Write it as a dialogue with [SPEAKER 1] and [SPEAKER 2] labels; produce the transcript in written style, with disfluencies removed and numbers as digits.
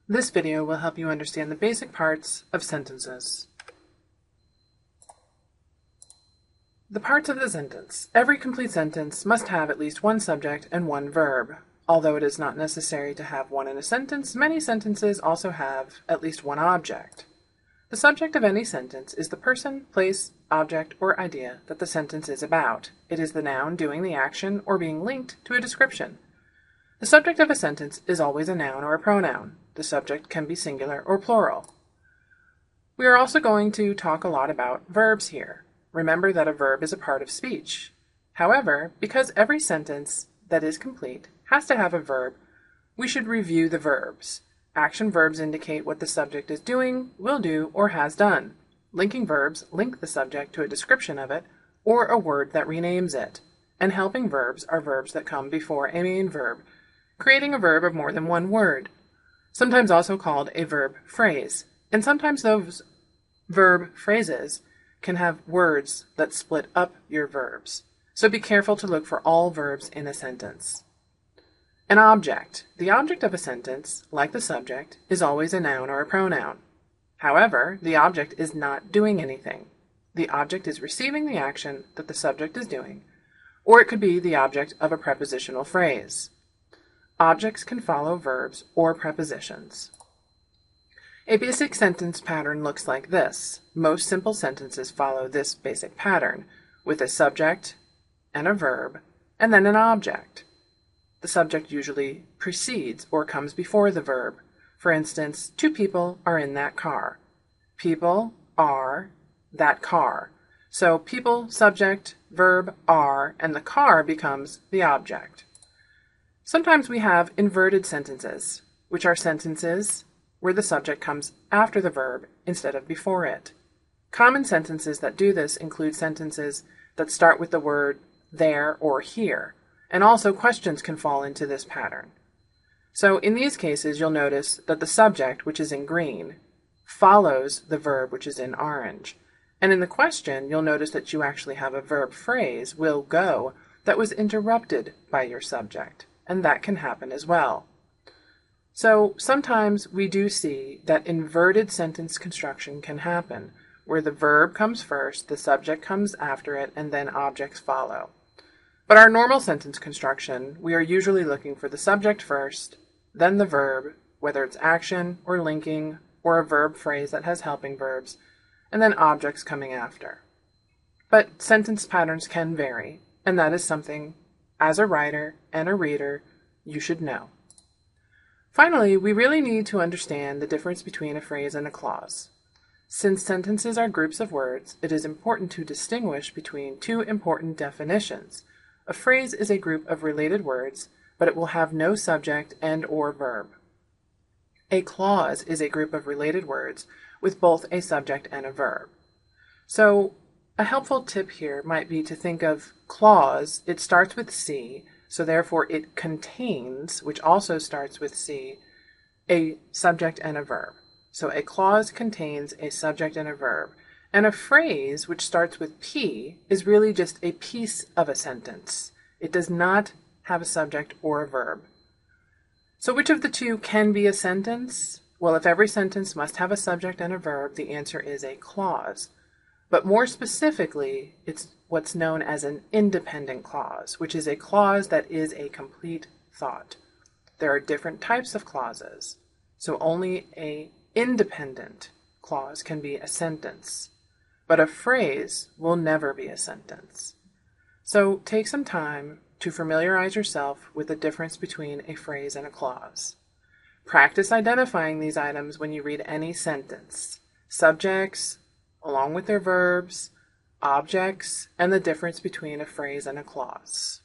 [SPEAKER 1] This video will help you understand the basic parts of sentences. The parts of the sentence. Every complete sentence must have at least one subject and one verb. Although it is not necessary to have one in a sentence, many sentences also have at least one object. The subject of any sentence is the person, place, object, or idea that the sentence is about. It is the noun doing the action or being linked to a description. The subject of a sentence is always a noun or a pronoun. The subject can be singular or plural. We are also going to talk a lot about verbs here. Remember that a verb is a part of speech. However, because every sentence that is complete has to have a verb, we should review the verbs. Action verbs indicate what the subject is doing, will do, or has done. Linking verbs link the subject to a description of it or a word that renames it. And helping verbs are verbs that come before a main verb, creating a verb of more than one word, sometimes also called a verb phrase. And sometimes those verb phrases can have words that split up your verbs. So be careful to look for all verbs in a sentence. An object. The object of a sentence, like the subject, is always a noun or a pronoun. However, the object is not doing anything. The object is receiving the action that the subject is doing, or it could be the object of a prepositional phrase. Objects can follow verbs or prepositions. A basic sentence pattern looks like this. Most simple sentences follow this basic pattern, with a subject and a verb, and then an object. The subject usually precedes or comes before the verb. For instance, 2 people are in that car. People are that car. So people, subject, verb, are, and the car becomes the object. Sometimes we have inverted sentences, which are sentences where the subject comes after the verb instead of before it. Common sentences that do this include sentences that start with the word there or here, and also questions can fall into this pattern. So in these cases, you'll notice that the subject, which is in green, follows the verb, which is in orange. And in the question, you'll notice that you actually have a verb phrase, will go, that was interrupted by your subject. And that can happen as well. So sometimes we do see that inverted sentence construction can happen, where the verb comes first, the subject comes after it, and then objects follow. But our normal sentence construction, we are usually looking for the subject first, then the verb, whether it's action or linking or a verb phrase that has helping verbs, and then objects coming after. But sentence patterns can vary, and that is something, as a writer and a reader, you should know. Finally, we really need to understand the difference between a phrase and a clause. Since sentences are groups of words, it is important to distinguish between 2 important definitions. A phrase is a group of related words, but it will have no subject and or verb. A clause is a group of related words with both a subject and a verb. So a helpful tip here might be to think of clause, it starts with C, so therefore it contains, which also starts with C, a subject and a verb. So a clause contains a subject and a verb. And a phrase, which starts with P, is really just a piece of a sentence. It does not have a subject or a verb. So which of the 2 can be a sentence? Well, if every sentence must have a subject and a verb, the answer is a clause. But more specifically, it's what's known as an independent clause, which is a clause that is a complete thought. There are different types of clauses, so only an independent clause can be a sentence. But a phrase will never be a sentence. So take some time to familiarize yourself with the difference between a phrase and a clause. Practice identifying these items when you read any sentence. Subjects, along with their verbs, objects, and the difference between a phrase and a clause.